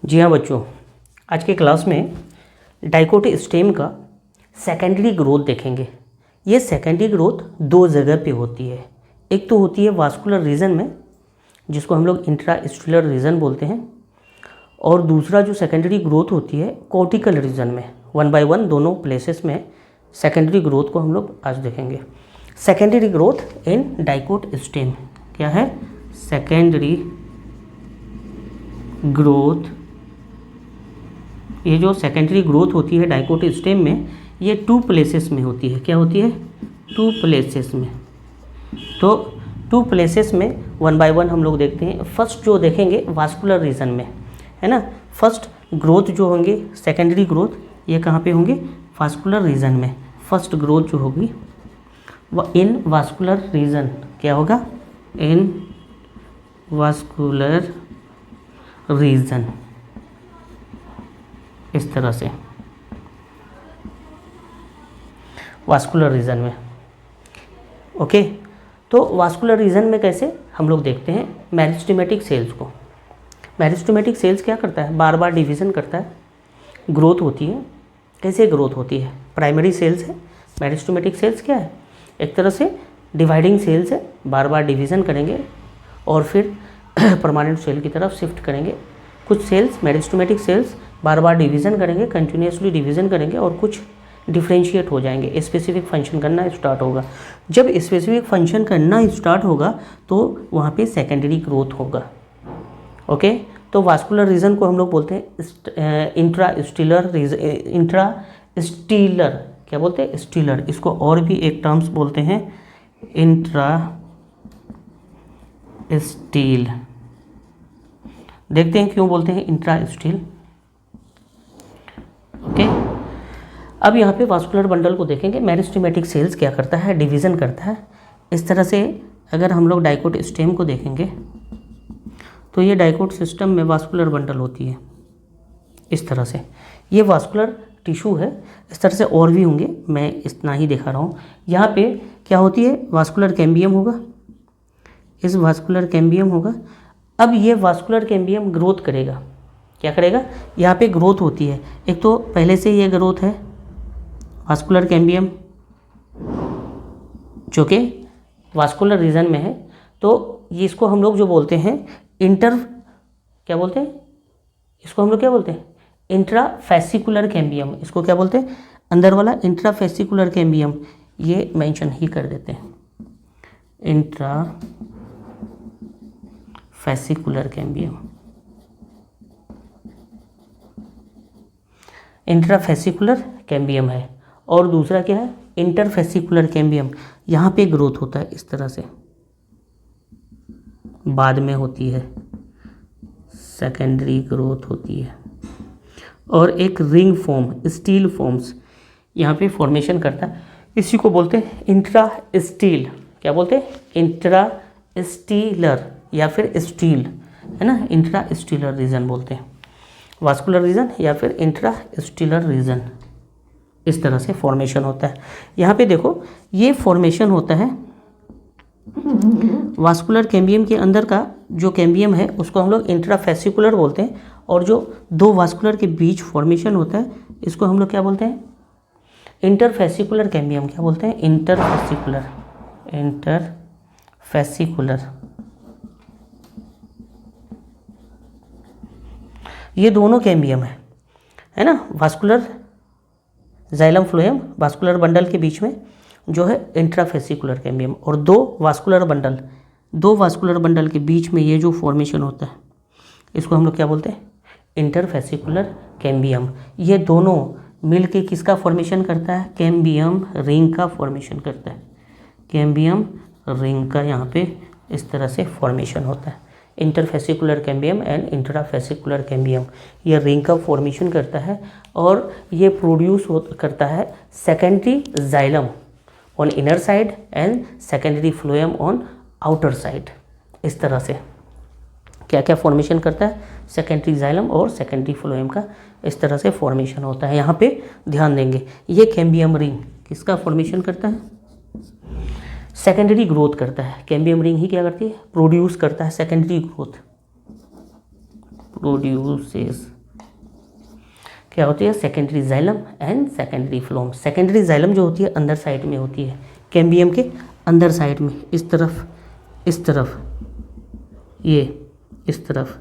जी हाँ बच्चों, आज के क्लास में डाइकोट स्टेम का सेकेंडरी ग्रोथ देखेंगे। ये सेकेंडरी ग्रोथ दो जगह पे होती है। एक तो होती है वास्कुलर रीजन में, जिसको हम लोग इंट्रास्टेलर रीजन बोलते हैं, और दूसरा जो सेकेंडरी ग्रोथ होती है कॉर्टिकल रीजन में। वन बाय वन दोनों प्लेसेस में सेकेंडरी ग्रोथ को हम लोग आज देखेंगे। सेकेंडरी ग्रोथ इन डाइकोट स्टेम क्या है? सेकेंडरी ग्रोथ, ये जो सेकेंडरी ग्रोथ होती है डाइकोट स्टेम में, ये टू प्लेसेस में होती है। क्या होती है? टू प्लेसेस में। तो टू प्लेसेस में वन बाय वन हम लोग देखते हैं। फर्स्ट जो देखेंगे वास्कुलर रीजन में, है ना। फर्स्ट ग्रोथ जो होंगे सेकेंडरी ग्रोथ, ये कहाँ पे होंगे? वास्कुलर रीजन में। फर्स्ट ग्रोथ जो होगी वह इन वास्कुलर रीजन। क्या होगा? इन वास्कुलर रीजन, इस तरह से वास्कुलर रीजन में। ओके, तो वास्कुलर रीजन में कैसे हम लोग देखते हैं मेरिस्टेमेटिक सेल्स को। मेरिस्टेमेटिक सेल्स क्या करता है? बार बार डिवीज़न करता है, ग्रोथ होती है। कैसे ग्रोथ होती है? प्राइमरी सेल्स है। मेरिस्टेमेटिक सेल्स क्या है? एक तरह से डिवाइडिंग सेल्स है, बार बार डिवीज़न करेंगे और फिर परमानेंट सेल की तरफ शिफ्ट करेंगे। कुछ सेल्स मेरिस्टेमेटिक सेल्स बार बार डिवीज़न करेंगे, कंटिन्यूसली डिवीज़न करेंगे, और कुछ डिफ्रेंशिएट हो जाएंगे, स्पेसिफिक फंक्शन करना स्टार्ट होगा। जब स्पेसिफिक फंक्शन करना स्टार्ट होगा तो वहाँ पे सेकेंडरी ग्रोथ होगा। ओके, तो वास्कुलर रीजन को हम लोग बोलते हैं इंट्रास्टीलर इंट्रास्टीलर, क्या बोलते हैं? स्टीलर। इसको और भी एक टर्म्स बोलते हैं इंट्रास्टील। देखते हैं क्यों बोलते हैं इंट्रास्टील। ओके, अब यहाँ पे वास्कुलर बंडल को देखेंगे। मेरिस्टेमेटिक सेल्स क्या करता है? डिवीज़न करता है। इस तरह से अगर हम लोग डाइकोट स्टेम को देखेंगे तो ये डाइकोट सिस्टम में वास्कुलर बंडल होती है इस तरह से। ये वास्कुलर टिश्यू है। इस तरह से और भी होंगे, मैं इतना ही दिखा रहा हूँ। यहाँ पे क्या होती है? वास्कुलर कैम्बियम होगा, इस वास्कुलर कैम्बियम होगा। अब ये वास्कुलर कैम्बियम ग्रोथ करेगा। क्या करेगा? यहाँ पे ग्रोथ होती है। एक तो पहले से ये ग्रोथ है वास्कुलर कैम्बियम, जो कि वास्कुलर रीजन में है। तो ये इसको हम लोग जो बोलते हैं क्या बोलते हैं? इसको हम लोग क्या बोलते हैं? Intrafascicular cambium. इसको क्या बोलते हैं? अंदर वाला इंट्राफेसिकुलर कैम्बियम, ये मेंशन ही कर देते हैं, इंट्राफेसिकुलर कैम्बियम। इंट्राफेसिकुलर कैम्बियम है। और दूसरा क्या है? Interfascicular cambium. यहाँ पे ग्रोथ होता है इस तरह से, बाद में होती है, सेकेंडरी ग्रोथ होती है। और एक रिंग फॉर्म, स्टील फॉर्म्स यहाँ पे फॉर्मेशन करता है। इसी को बोलते हैं इंट्रास्टील। क्या बोलते हैं? इंट्रास्टीलर या फिर स्टील, है ना। इंट्रास्टीलर रीजन बोलते हैं, वास्कुलर रीजन या फिर इंट्रास्टीलर रीजन। इस तरह से फॉर्मेशन होता है। यहाँ पे देखो, ये फॉर्मेशन होता है वास्कुलर कैम्बियम के अंदर का जो कैम्बियम है उसको हम लोग इंट्राफेसिकुलर बोलते हैं, और जो दो वास्कुलर के बीच फॉर्मेशन होता है इसको हम लोग क्या बोलते हैं? Interfascicular cambium. क्या बोलते हैं? इंटरफेसिकुलर। ये दोनों कैम्बियम है ना। Vascular xylem phloem, vascular bundle के बीच में जो है इंट्राफेसिकुलर कैम्बियम, और दो वास्कुलर बंडल के बीच में ये जो फॉर्मेशन होता है इसको हम लोग क्या बोलते हैं? Interfascicular cambium. ये दोनों मिलके किसका फॉर्मेशन करता है? कैम्बियम रिंग का फॉर्मेशन करता है। कैम्बियम रिंग का यहाँ पे इस तरह से फॉर्मेशन होता है। Interfascicular cambium and intrafascicular cambium, ये रिंग का फॉर्मेशन करता है, और ये प्रोड्यूस करता है secondary xylem on inner side and secondary phloem on outer side. इस तरह से क्या क्या फॉर्मेशन करता है? सेकेंडरी जाइलम और सेकेंडरी फ्लोएम का इस तरह से फॉर्मेशन होता है। यहाँ पे ध्यान देंगे, ये कैम्बियम रिंग किसका फॉर्मेशन करता है? सेकेंडरी ग्रोथ करता है। कैम्बियम रिंग ही क्या करती है? प्रोड्यूस करता है सेकेंडरी ग्रोथ, प्रोड्यूसेस क्या होती है, secondary xylem and secondary phloem. Secondary xylem जो होती है अंदर साइड में होती है, कैम्बियम के अंदर साइड में, इस तरफ, इस तरफ, ये इस तरफ,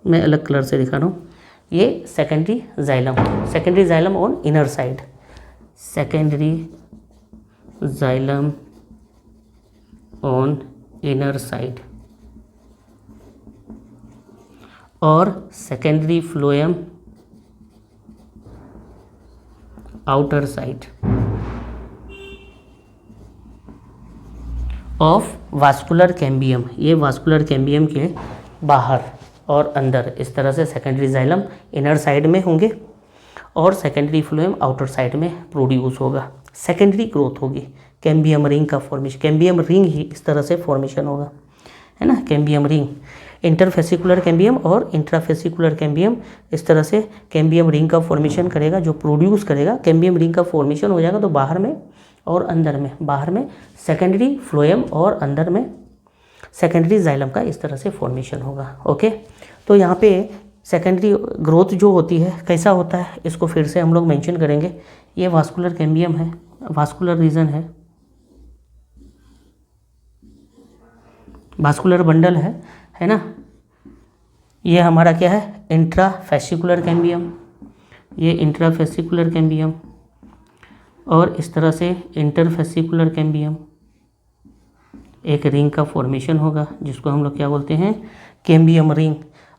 मैं अलग कलर से दिखा रहा हूँ, ये secondary xylem. Secondary xylem on inner side, secondary xylem on inner side, और secondary phloem outer side of vascular cambium. ये वास्कुलर कैम्बियम के बाहर और अंदर इस तरह से सेकेंडरी जाइलम इनर साइड में होंगे और सेकेंडरी फ्लोएम आउटर साइड में प्रोड्यूस होगा। सेकेंडरी ग्रोथ होगी, कैम्बियम रिंग का फॉर्मेशन, कैम्बियम रिंग ही इस तरह से फॉर्मेशन होगा, है ना, कैम्बियम रिंग। इंटरफेसिकुलर कैम्बियम और इंट्राफेसिकुलर कैम्बियम इस तरह से कैम्बियम रिंग का फॉर्मेशन करेगा, जो प्रोड्यूस करेगा। कैम्बियम रिंग का फॉर्मेशन हो जाएगा तो बाहर में और अंदर में, बाहर में सेकेंडरी फ्लोएम और अंदर में सेकेंडरी जाइलम का इस तरह से फॉर्मेशन होगा। ओके, तो यहाँ पे सेकेंडरी ग्रोथ जो होती है कैसा होता है, इसको फिर से हम लोग मेंशन करेंगे। ये वास्कुलर कैम्बियम है, वास्कुलर रीजन है, वास्कुलर बंडल है ना। ये हमारा क्या है, इंट्राफेसिकुलर कैम्बियम, ये इंट्राफेसिकुलर कैम्बियम, और इस तरह से इंटरफेसिकुलर कैम्बियम, एक रिंग का फॉर्मेशन होगा जिसको हम लोग क्या बोलते हैं, कैम्बियम रिंग।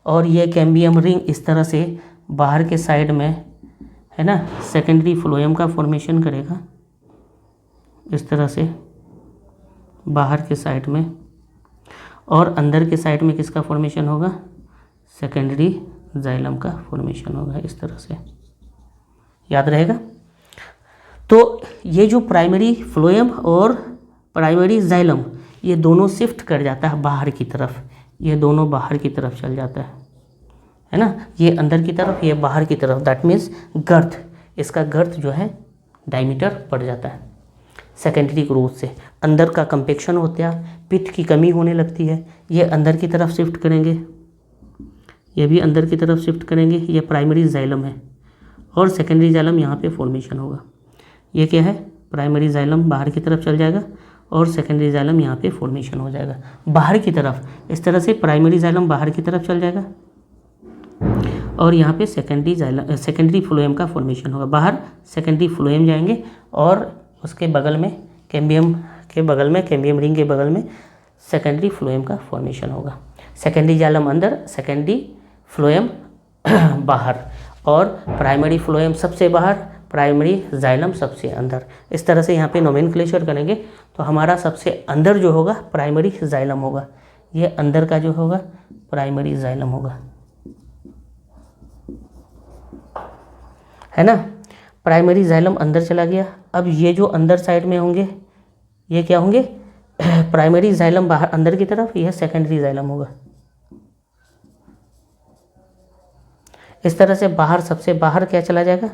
और ये कैम्बियम रिंग इस तरह से बाहर के साइड में, है ना, सेकेंडरी फ्लोएम का फॉर्मेशन करेगा, इस तरह से बाहर के साइड में, और अंदर के साइड में किसका फॉर्मेशन होगा, सेकेंडरी जाइलम का फॉर्मेशन होगा, इस तरह से याद रहेगा। तो ये जो प्राइमरी फ्लोएम और प्राइमरी जाइलम, ये दोनों शिफ्ट कर जाता है बाहर की तरफ, ये दोनों बाहर की तरफ चल जाता है ना, ये अंदर की तरफ, ये बाहर की तरफ। दैट मीन्स गर्थ, इसका गर्थ जो है डायमीटर बढ़ जाता है सेकेंडरी ग्रोथ से। अंदर का कंपेक्शन होता है, पित्त की कमी होने लगती है, ये अंदर की तरफ शिफ्ट करेंगे, ये भी अंदर की तरफ शिफ्ट करेंगे। ये प्राइमरी जाइलम है और सेकेंडरी जाइलम यहाँ पे फॉर्मेशन होगा। ये क्या है, प्राइमरी जाइलम बाहर की तरफ चल जाएगा और सेकेंडरी जाइलम यहाँ पे फॉर्मेशन हो जाएगा बाहर की तरफ। इस तरह से प्राइमरी जाइलम बाहर की तरफ चल जाएगा और यहाँ पे सेकेंडरी जाइलम, सेकेंडरी फ्लोएम का फॉर्मेशन होगा। बाहर सेकेंडरी फ्लोएम जाएंगे और उसके बगल में, कैम्बियम के बगल में, कैम्बियम रिंग के बगल में सेकेंडरी फ्लोएम का फॉर्मेशन होगा। सेकेंडरी जाइलम अंदर, सेकेंडरी फ्लोएम बाहर, और प्राइमरी फ्लोएम सबसे बाहर, प्राइमरी जाइलम सबसे अंदर। इस तरह से यहाँ पे नोमेनक्लेचर करेंगे तो हमारा सबसे अंदर जो होगा प्राइमरी जाइलम होगा, ये अंदर का जो होगा प्राइमरी जाइलम होगा, है ना। प्राइमरी जाइलम अंदर चला गया। अब ये जो अंदर साइड में होंगे ये क्या होंगे, प्राइमरी जाइलम बाहर अंदर की तरफ, यह सेकेंडरी जाइलम होगा। इस तरह से बाहर, सबसे बाहर क्या चला जाएगा,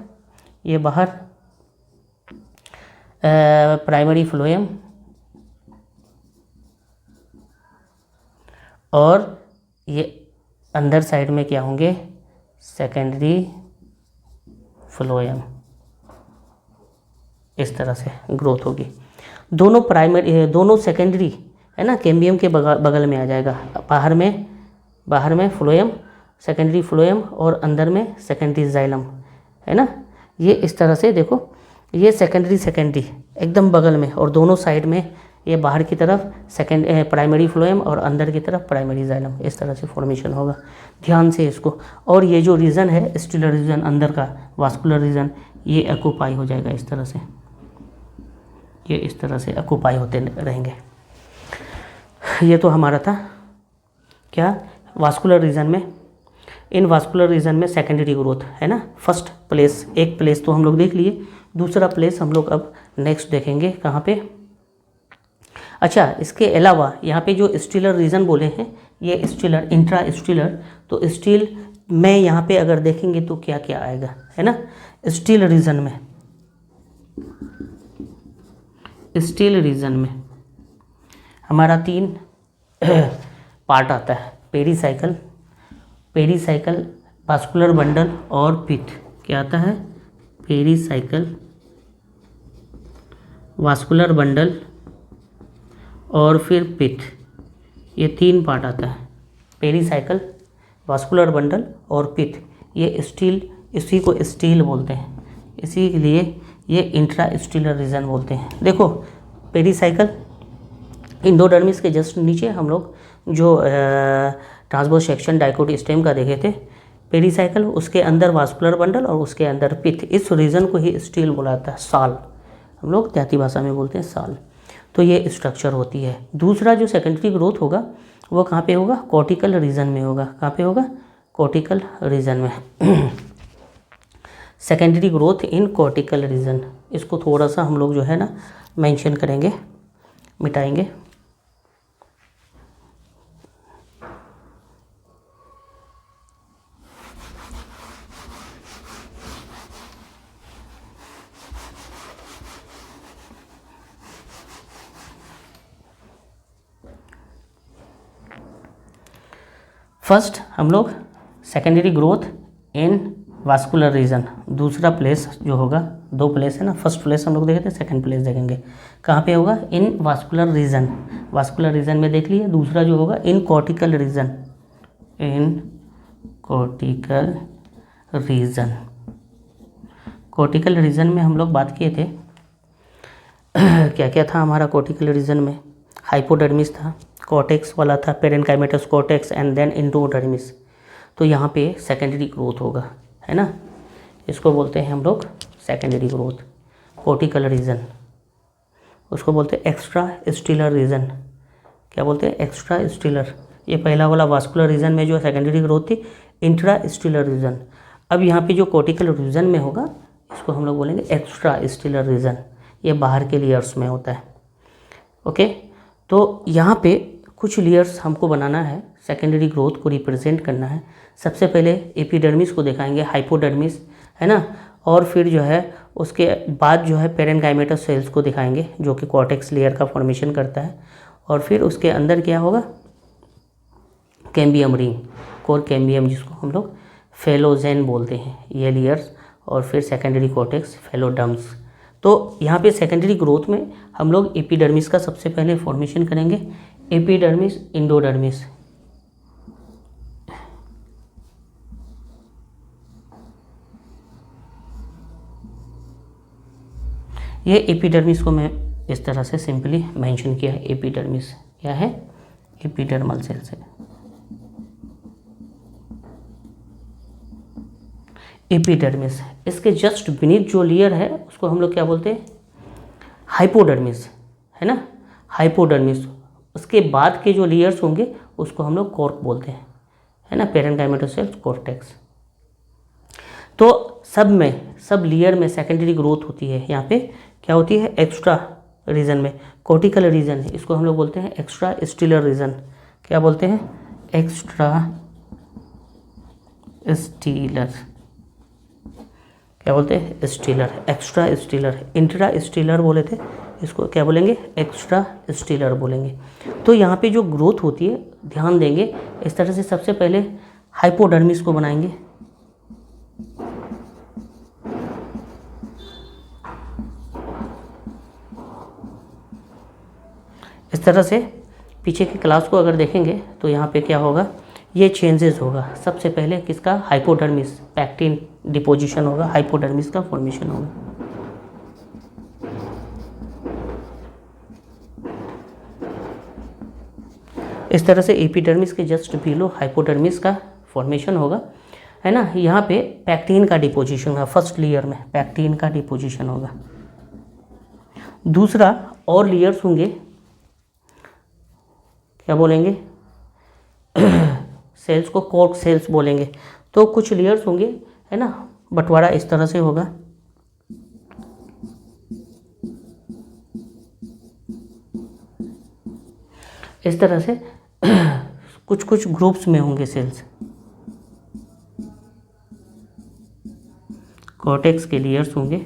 ये बाहर प्राइमरी फ्लोएम, और ये अंदर साइड में क्या होंगे, सेकेंडरी फ्लोएम। इस तरह से ग्रोथ होगी। दोनों प्राइमरी, दोनों सेकेंडरी, है ना, कैम्बियम के बगल में आ जाएगा। बाहर में फ्लोएम, सेकेंडरी फ्लोएम, और अंदर में सेकेंडरी जाइलम, है ना। ये इस तरह से देखो, ये सेकेंडरी एकदम बगल में, और दोनों साइड में ये बाहर की तरफ प्राइमरी फ्लोएम और अंदर की तरफ प्राइमरी जाइलम। इस तरह से फॉर्मेशन होगा, ध्यान से इसको। और ये जो रीजन है स्टिलर रीजन, अंदर का वास्कुलर रीजन, ये ऑक्यूपाई हो जाएगा इस तरह से, ये इस तरह से ऑक्यूपाई होते रहेंगे। ये तो हमारा था क्या, वास्कुलर रीजन में। इन वास्कुलर रीजन में सेकेंडरी ग्रोथ, है ना, फर्स्ट प्लेस, एक प्लेस तो हम लोग देख लिए, दूसरा प्लेस हम लोग अब नेक्स्ट देखेंगे कहाँ पे। अच्छा, इसके अलावा यहाँ पे जो स्टिलर रीजन बोले हैं, ये स्टिलर, इंट्रा स्टिलर, तो स्टील में यहाँ पे अगर देखेंगे तो क्या क्या आएगा, है ना। स्टील रीजन में, स्टील रीजन में हमारा 3 पार्ट आता है, पेरीसाइकिल, वास्कुलर बंडल और पिथ क्या आता है, पेरीसाइकल, वास्कुलर बंडल और फिर पिथ, ये 3 पार्ट आता है। पेरीसाइकल, वास्कुलर बंडल और पिथ, ये स्टील, इसी को स्टील बोलते हैं, इसी के लिए ये इंट्रास्टीलर रीजन बोलते हैं। देखो पेरीसाइकल, इंडोडर्मिस के जस्ट नीचे हम लोग जो ट्रांसवर्स सेक्शन डाइकोट स्टेम का देखे थे, पेरीसाइकल, उसके अंदर वास्कुलर बंडल और उसके अंदर पिथ, इस रीजन को ही स्टील बोला जाता है, साल, हम लोग देहाती भाषा में बोलते हैं साल। तो ये स्ट्रक्चर होती है। दूसरा जो सेकेंडरी ग्रोथ होगा वो कहाँ पे होगा, कॉर्टिकल रीजन में होगा। कहाँ पे होगा, कॉर्टिकल रीजन में। Secondary growth in cortical region, इसको थोड़ा सा हम लोग जो है ना मेंशन करेंगे, मिटाएंगे। फर्स्ट हम लोग secondary growth in vascular region, दूसरा प्लेस जो होगा, 2 प्लेस है ना, फर्स्ट प्लेस हम लोग देखे थे, सेकंड प्लेस देखेंगे कहाँ पे होगा, इन वास्कुलर रीजन, वास्कुलर रीजन में देख लिए। दूसरा जो होगा इन कॉर्टिकल रीजन, इन कॉर्टिकल रीजन। कॉर्टिकल रीजन में हम लोग बात किए थे क्या क्या था हमारा कॉर्टिकल रीजन में, हाइपोडर्मिस था, कॉर्टेक्स वाला था, पेरेन्काइमेटस कॉर्टेक्स एंड देन इंडोडर्मिस। तो यहाँ पे सेकेंडरी ग्रोथ होगा, है ना, इसको बोलते हैं हम लोग सेकेंडरी ग्रोथ, कॉर्टिकल रीजन। उसको बोलते हैं एक्स्ट्रा स्टीलर रीजन, क्या बोलते हैं, एक्स्ट्रा स्टीलर। ये पहला वाला वास्कुलर रीजन में जो सेकेंडरी ग्रोथ थी, इंट्रा स्टीलर रीजन। अब यहाँ पे जो कॉर्टिकल रीजन में होगा इसको हम लोग बोलेंगे एक्स्ट्रा स्टीलर रीजन, ये बाहर के लेयर्स में होता है। ओके, तो यहाँ पे कुछ लेयर्स हमको बनाना है, सेकेंडरी ग्रोथ को रिप्रेजेंट करना है। सबसे पहले एपिडर्मिस को दिखाएंगे, हाइपोडर्मिस, है ना, और फिर जो है उसके बाद जो है पेरेन्काइमेटस सेल्स को दिखाएंगे जो कि कॉर्टेक्स लेयर का फॉर्मेशन करता है, और फिर उसके अंदर क्या होगा, कैम्बियम रिंग, कोर कैम्बियम, जिसको हम लोग फेलोजेन बोलते हैं, ये लेयर्स, और फिर सेकेंडरी कॉर्टेक्स, फेलोडर्म्स। तो यहाँ पे सेकेंडरी ग्रोथ में हम लोग एपिडर्मिस का सबसे पहले फॉर्मेशन करेंगे, एपिडर्मिस, इंडोडर्मिस। ये एपिडर्मिस को मैं इस तरह से सिंपली मेंशन किया है, एपिडर्मिस क्या है, एपिडर्मल सेल्स है। एपिडर्मिस, इसके जस्ट बीनीथ जो लेयर है उसको हम लोग क्या बोलते हैं, हाइपोडर्मिस, है ना, हाइपोडर्मिस। उसके बाद के जो लेयर्स होंगे उसको हम लोग कॉर्क बोलते हैं, है ना, पेरेन्काइमेटस सेल्स, कॉर्टेक्स। तो सब लेयर में सेकेंडरी ग्रोथ होती है। यहाँ पे क्या होती है, एक्स्ट्रा रीजन में, कॉर्टिकल रीजन, इसको हम लोग बोलते हैं एक्स्ट्रा स्टीलर रीजन। क्या बोलते हैं, एक्स्ट्रा स्टीलर, क्या बोलते हैं, stealer, extra stealer. Intra stealer बोले थे, इसको क्या बोलेंगे, एक्स्ट्रा स्टीलर बोलेंगे। तो यहाँ पे जो ग्रोथ होती है ध्यान देंगे इस तरह से, सबसे पहले हाइपोडर्मिस को बनाएंगे, इस तरह से। पीछे की क्लास को अगर देखेंगे तो यहाँ पे क्या होगा, ये चेंजेस होगा। सबसे पहले किसका, हाइपोडर्मिस, पैक्टिन डिपोजिशन होगा, हाइपोडर्मिस का फॉर्मेशन होगा। इस तरह से एपिडर्मिस के जस्ट बिलो हाइपोडर्मिस का फॉर्मेशन होगा, है ना। यहाँ पे पैक्टिन का डिपोजिशन होगा, फर्स्ट लेयर में पैक्टिन का डिपोजिशन होगा। दूसरा और लेयर्स होंगे, क्या बोलेंगे, सेल्स को कॉर्क सेल्स बोलेंगे। तो कुछ लेयर्स होंगे, है ना, बंटवारा इस तरह से होगा। इस तरह से कुछ कुछ ग्रुप्स में होंगे सेल्स, कॉर्टेक्स के लेयर्स होंगे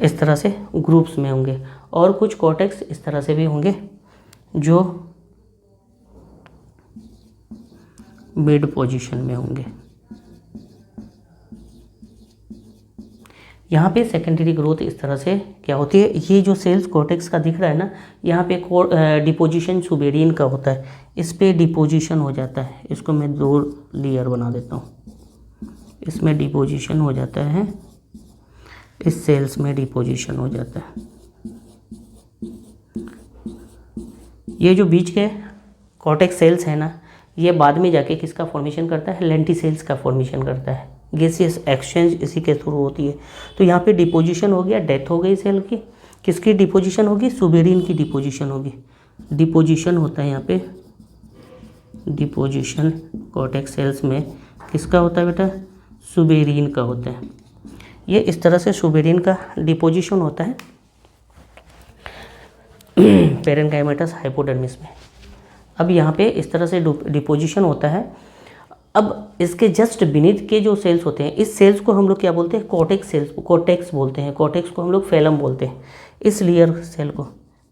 इस तरह से ग्रुप्स में होंगे, और कुछ कॉर्टेक्स इस तरह से भी होंगे जो मिड पोजीशन में होंगे। यहाँ पे सेकेंडरी ग्रोथ इस तरह से क्या होती है, ये जो सेल्स कॉर्टेक्स का दिख रहा है ना, यहाँ पे डिपोजिशन सुबेरिन का होता है, इस पे डिपोजिशन हो जाता है। इसको मैं 2 लेयर बना देता हूँ, इसमें डिपोजिशन हो जाता है, इस सेल्स में डिपोजिशन हो जाता है। ये जो बीच के कॉर्टेक्स सेल्स है ना, ये बाद में जाके किसका फॉर्मेशन करता है, लेंटिसेल्स का फॉर्मेशन करता है। गैसियस एक्सचेंज इसी के थ्रू होती है। तो यहाँ पे डिपोजिशन हो गया, डेथ हो गई सेल की, किसकी डिपोजिशन होगी, सुबेरिन की डिपोजिशन होगी। डिपोजिशन होता है यहाँ पे, डिपोजिशन कॉर्टेक्स सेल्स में किसका होता है बेटा, सुबेरिन का होता है। ये इस तरह से सुबेरिन का डिपोजिशन होता है पेरेन्काइमेटस हाइपोडर्मिस में। अब यहाँ पे इस तरह से डिपोजिशन होता है। अब इसके जस्ट बीनीथ के जो सेल्स होते हैं, इस सेल्स को हम लोग क्या बोलते हैं, कॉर्टेक्स सेल्स, कॉर्टेक्स बोलते हैं। कॉर्टेक्स को हम लोग फेलम बोलते हैं। इस लेयर सेल को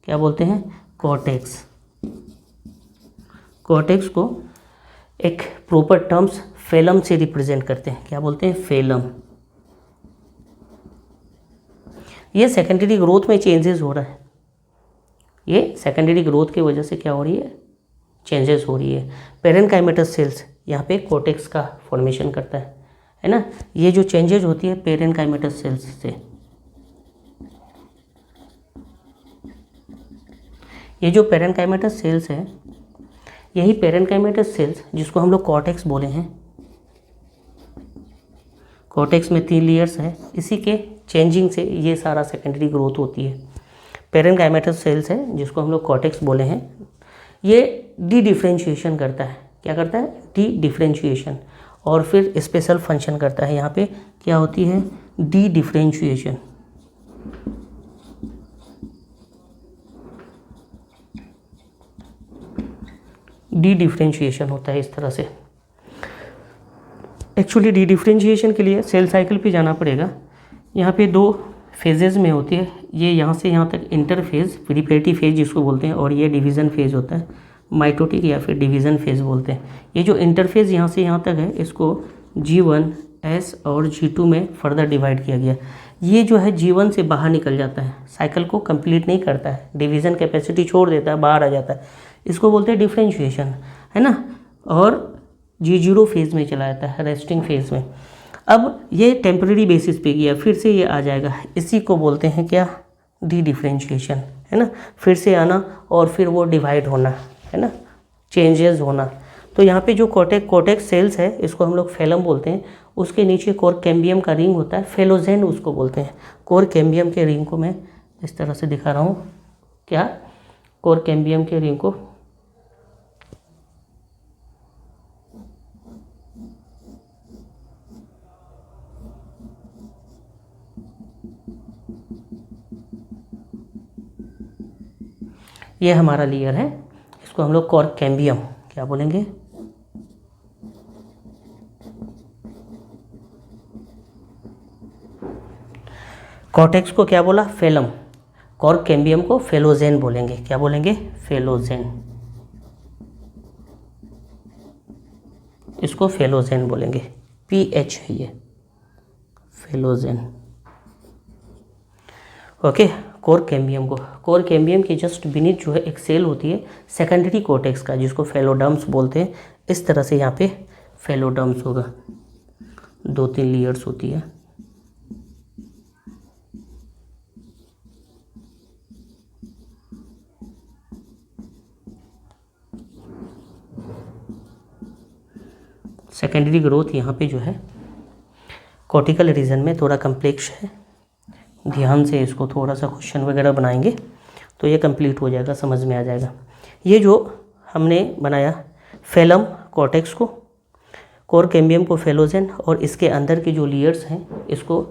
क्या बोलते हैं, कॉर्टेक्स। कॉर्टेक्स को एक प्रॉपर टर्म्स फेलम से रिप्रेजेंट करते हैं, क्या बोलते हैं, फेलम। ये सेकेंडरी ग्रोथ में चेंजेस हो रहा है, ये सेकेंडरी ग्रोथ की वजह से क्या हो रही है, चेंजेस हो रही है। पेरेन्काइमेटस सेल्स यहाँ पे कॉर्टेक्स का फॉर्मेशन करता है ना। ये जो चेंजेस होती है पेरेन्काइमेटस सेल्स से, ये जो पेरेन्काइमेटस सेल्स है, यही पेरेन्काइमेटस सेल्स जिसको हम लोग कॉर्टेक्स बोले हैं, कॉर्टेक्स में 3 लेयर्स है, इसी के चेंजिंग से ये सारा सेकेंडरी ग्रोथ होती है। पेरेन्काइमेटस सेल्स है जिसको हम लोग कॉर्टेक्स बोले हैं, ये डी डिफ्रेंशिएशन करता है, क्या करता है, डी डिफ्रेंशिएशन, और फिर स्पेशल फंक्शन करता है। यहाँ पे क्या होती है, डी डिफ्रेंशिएशन। डी डिफ्रेंशिएशन होता है इस तरह से। एक्चुअली डी डिफ्रेंशिएशन के लिए सेल साइकिल पे जाना पड़ेगा। यहाँ पे 2 फेजेज़ में होती है, ये यहाँ से यहाँ तक इंटरफेज, प्रीपेटी फेज जिसको बोलते हैं, और ये डिवीज़न फेज होता है, माइटोटिक या फिर डिवीज़न फेज बोलते हैं। ये जो इंटरफेज यहाँ से यहाँ तक है, इसको G1, S और G2 में फर्दर डिवाइड किया गया। ये जो है G1 से बाहर निकल जाता है, साइकिल को कंप्लीट नहीं करता है, डिवीज़न कैपेसिटी छोड़ देता है, बाहर आ जाता है, इसको बोलते हैं डिफ्रेंशिएशन, है ना। और G0 फेज़ में चला जाता है, रेस्टिंग फेज़ में। अब ये टेम्परेरी बेसिस पे किया, फिर से ये आ जाएगा, इसी को बोलते हैं क्या, डी डिफ्रेंशिएशन, है ना। फिर से आना और फिर वो डिवाइड होना, है ना, चेंजेस होना। तो यहाँ पे जो कॉर्टेक्स सेल्स है, इसको हम लोग फेलम बोलते हैं। उसके नीचे कोर कैम्बियम का रिंग होता है, फेलोजेन उसको बोलते हैं। कोर कैम्बियम के रिंग को मैं इस तरह से दिखा रहा हूँ, क्या, कोर कैम्बियम के रिंग को ये हमारा लेयर है, इसको हम लोग कोर कैम्बियम क्या बोलेंगे, कॉर्टेक्स को क्या बोला, फेलम। कोर कैम्बियम को फेलोजेन बोलेंगे, क्या बोलेंगे, फेलोजेन। इसको फेलोजेन बोलेंगे, PH है ये, फेलोजेन। ओके, कोर कैम्बियम को, कोर कैम्बियम के जस्ट बीनीथ जो है एक सेल होती है सेकेंडरी कॉर्टेक्स का, जिसको फेलोडर्म्स बोलते हैं। इस तरह से यहाँ पे फेलोडर्म्स होगा, 2-3 लेयर्स होती है। सेकेंडरी ग्रोथ यहाँ पे जो है कॉर्टिकल रीजन में थोड़ा कम्प्लेक्स है, ध्यान से इसको थोड़ा सा क्वेश्चन वगैरह बनाएंगे तो ये कंप्लीट हो जाएगा, समझ में आ जाएगा। ये जो हमने बनाया फेलम कॉर्टेक्स को, कोर कैम्बियम को फेलोजेन, और इसके अंदर के जो लेयर्स हैं इसको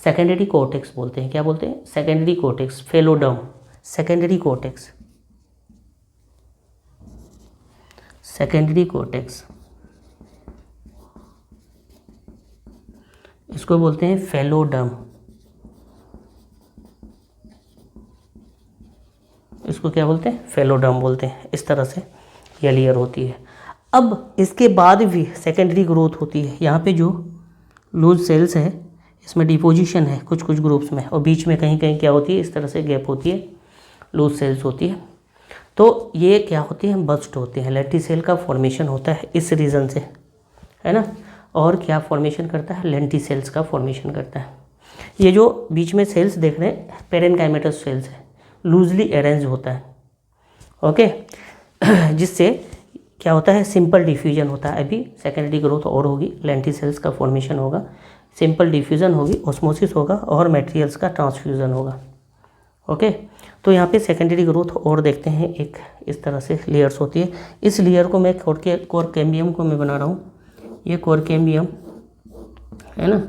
सेकेंडरी कॉर्टेक्स बोलते हैं, क्या बोलते हैं, secondary cortex, phelloderm, secondary cortex, secondary cortex, इसको बोलते हैं फेलोडर्म, इसको क्या बोलते हैं, फेलोडर्म बोलते हैं। इस तरह से यह लेयर होती है। अब इसके बाद भी सेकेंडरी ग्रोथ होती है। यहाँ पे जो लूज सेल्स है इसमें डिपोजिशन है कुछ कुछ ग्रुप्स में, और बीच में कहीं कहीं क्या होती है, इस तरह से गैप होती है, लूज सेल्स होती है। तो ये क्या होती है, बस्ट होते हैं। लेंटिसेल का फॉर्मेशन होता है इस रीजन से, है ना। और क्या फॉर्मेशन करता है, लेंटिसेल्स का फॉर्मेशन करता है। ये जो बीच में सेल्स देख रहे हैं पेरेनकाइमेटस सेल्स है, लूजली अरेंज होता है, ओके। जिससे क्या होता है, सिंपल डिफ्यूजन होता है। अभी सेकेंडरी ग्रोथ और होगी, लेंटिसेल्स का फॉर्मेशन होगा, सिंपल डिफ्यूजन होगी, ऑस्मोसिस होगा और मटेरियल्स का ट्रांसफ्यूजन होगा, ओके। तो यहाँ पे सेकेंडरी ग्रोथ और देखते हैं, एक इस तरह से लेयर्स होती है। इस लेयर को मैं कोर कैम्बियम को मैं बना रहा हूँ, ये कोर कैम्बियम है ना,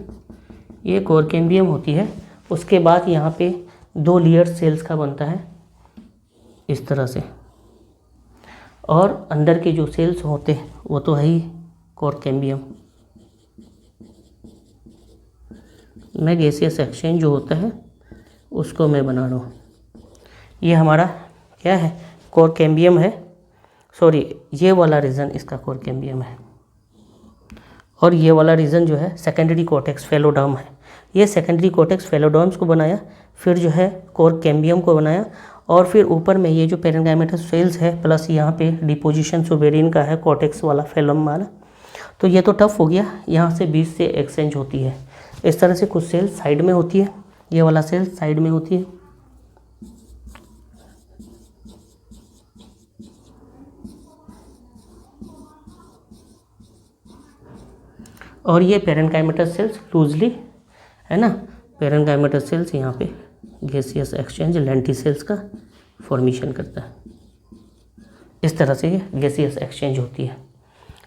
ये कोर कैम्बियम होती है। उसके बाद यहाँ पे 2 लेयर सेल्स का बनता है इस तरह से, और अंदर के जो सेल्स होते हैं वो तो है ही कोर कैम्बियम में गैसियस एक्सचेंज जो होता है उसको मैं बना रहा हूँ। ये हमारा क्या है, कोर कैम्बियम है, सॉरी ये वाला रीजन इसका कोर कैम्बियम है, और ये वाला रीजन जो है सेकेंडरी कोर्टेक्स फेलोडर्म है। ये सेकेंडरी कोर्टेक्स फेलोडर्म्स को बनाया, फिर जो है कोर कैम्बियम को बनाया, और फिर ऊपर में ये जो पेरेनकाइमेटस सेल्स है, प्लस यहाँ पे डिपोजिशन सुबेरिन का है, कोर्टेक्स वाला फेलोम वाला। तो ये तो टफ हो गया, यहाँ से बीच से एक्सचेंज होती है इस तरह से। कुछ सेल साइड में होती है, ये वाला सेल साइड में होती है, और ये पेरेनकाइमेटस सेल्स लूजली, है ना, पेरेनकाइमेटस सेल्स यहाँ पे गैसियस एक्सचेंज लेंटिसेल्स का फॉर्मेशन करता है। इस तरह से ये गैसियस एक्सचेंज होती है।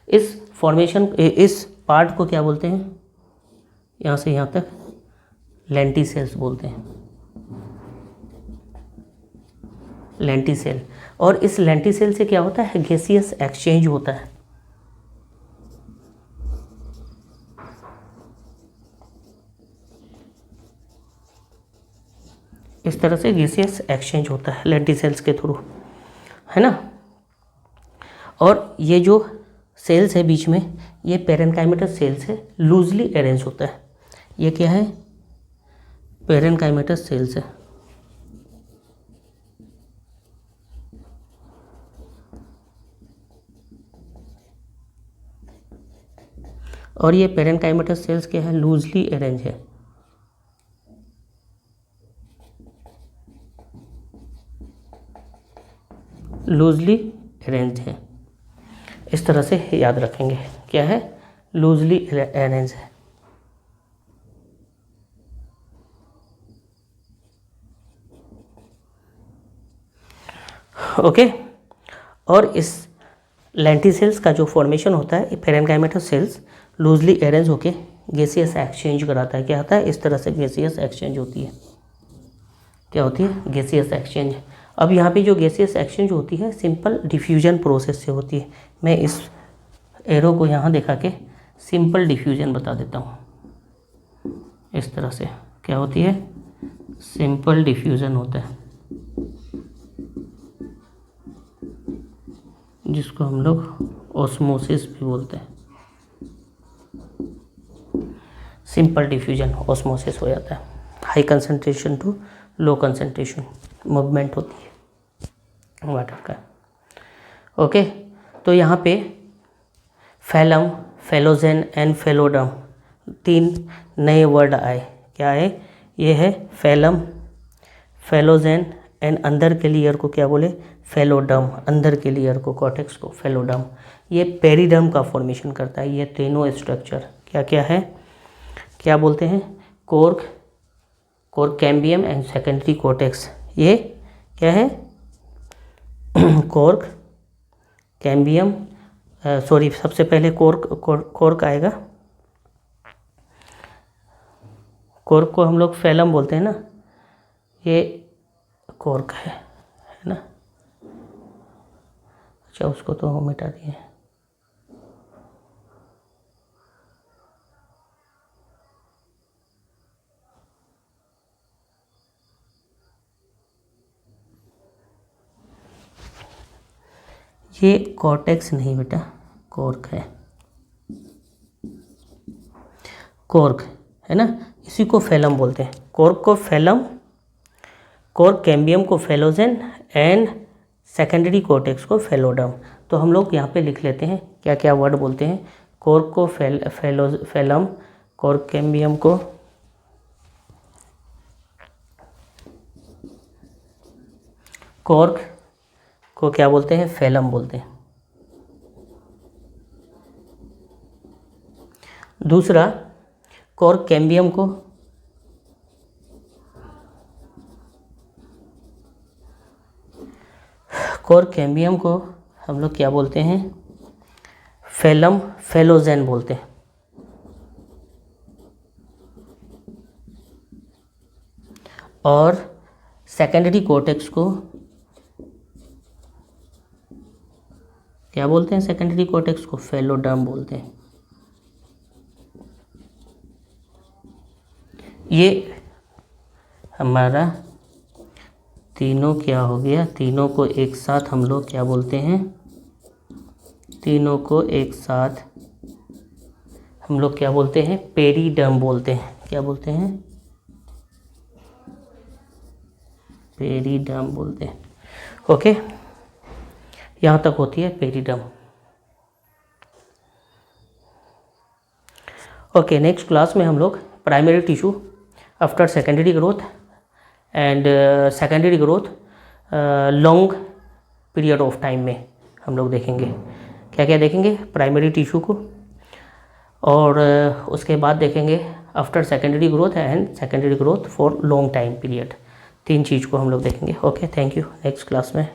इस फॉर्मेशन, इस पार्ट को क्या बोलते हैं, यहाँ से यहाँ तक लेंटिसेल्स बोलते हैं, लेंटिसेल। और इस लेंटिसेल से क्या होता है, गैसियस एक्सचेंज होता है। इस तरह से गैसियस एक्सचेंज होता है लेंटिसेल्स के थ्रू, है ना। और ये जो सेल्स है बीच में, ये पेरेनकाइमेटस सेल्स है, लूजली अरेंज होता है। ये क्या है, पेरेनकाइमेटस सेल्स है, और ये पेरेनकाइमेटस सेल्स क्या है, लूजली अरेंज है। लूजली अरेंज है, इस तरह से याद रखेंगे, क्या है, लूजली अरेंज है। ओके। और इस लेंटिसेल्स का जो फॉर्मेशन होता है, पेरेनकाइमेटस सेल्स लूजली अरेंज होके गैसियस एक्सचेंज कराता है। क्या होता है, इस तरह से गैसियस एक्सचेंज होती है। क्या होती है, गैसियस एक्सचेंज। अब यहाँ पे जो गैसियस एक्सचेंज होती है सिंपल डिफ्यूजन प्रोसेस से होती है। मैं इस एरो को यहाँ दिखा के सिंपल डिफ्यूजन बता देता हूँ। इस तरह से क्या होती है, सिंपल डिफ्यूजन होता है, जिसको हम लोग ऑस्मोसिस भी बोलते हैं। सिंपल डिफ्यूजन ऑस्मोसिस हो जाता है, high concentration to low concentration movement होती है वाटर का। ओके। तो यहाँ पे फैलम, फेलोजेन एंड फेलोडम 3 नए वर्ड आए। क्या है, ये है फैलम, फेलोजेन एंड अंदर के लेयर को क्या बोले, फेलोडम। अंदर के लेयर को, कॉर्टेक्स को फेलोडम। ये पेरिडम का फॉर्मेशन करता है। ये तीनों स्ट्रक्चर क्या क्या है, क्या बोलते हैं, core cambium and secondary cortex. ये क्या है, कोर्क कैम्बियम, सॉरी सबसे पहले कोर्क आएगा। कोर्क को हम लोग फैलम बोलते हैं ना, ये कोर्क है ना। अच्छा, उसको तो हम मिटा दिए। ये कॉर्टेक्स नहीं बेटा, कोर्क है, कोर्क है ना। इसी को फेलम बोलते हैं। कोर्क को फेलम, कोर्क कैम्बियम को फेलोजेन एंड सेकेंडरी कोर्टेक्स को फेलोडर्म। तो हम लोग यहाँ पे लिख लेते हैं क्या क्या वर्ड बोलते हैं। कोर्क को फेलम, कोर्क कैम्बियम को कोर्क को क्या बोलते हैं, फेलम बोलते हैं। दूसरा कोर्क कैम्बियम को हम लोग क्या बोलते हैं, फेलम फेलोजेन बोलते हैं। और सेकेंडरी कोर्टेक्स को क्या बोलते हैं, सेकेंडरी कोर्टेक्स को फेलोडर्म बोलते हैं। ये हमारा तीनों क्या हो गया, तीनों को एक साथ हम लोग क्या बोलते हैं, तीनों को एक साथ हम लोग क्या बोलते हैं, पेरिडर्म बोलते हैं। क्या बोलते हैं, पेरिडर्म बोलते हैं। ओके, यहाँ तक होती है पेरिडर्म। ओके, नेक्स्ट क्लास में हम लोग primary tissue after secondary growth and secondary growth long period of time में हम लोग देखेंगे। क्या क्या देखेंगे, प्राइमरी टिश्यू को, और उसके बाद देखेंगे after secondary growth and secondary growth for long time period. 3 चीज़ को हम लोग देखेंगे। Okay, thank you. Next class में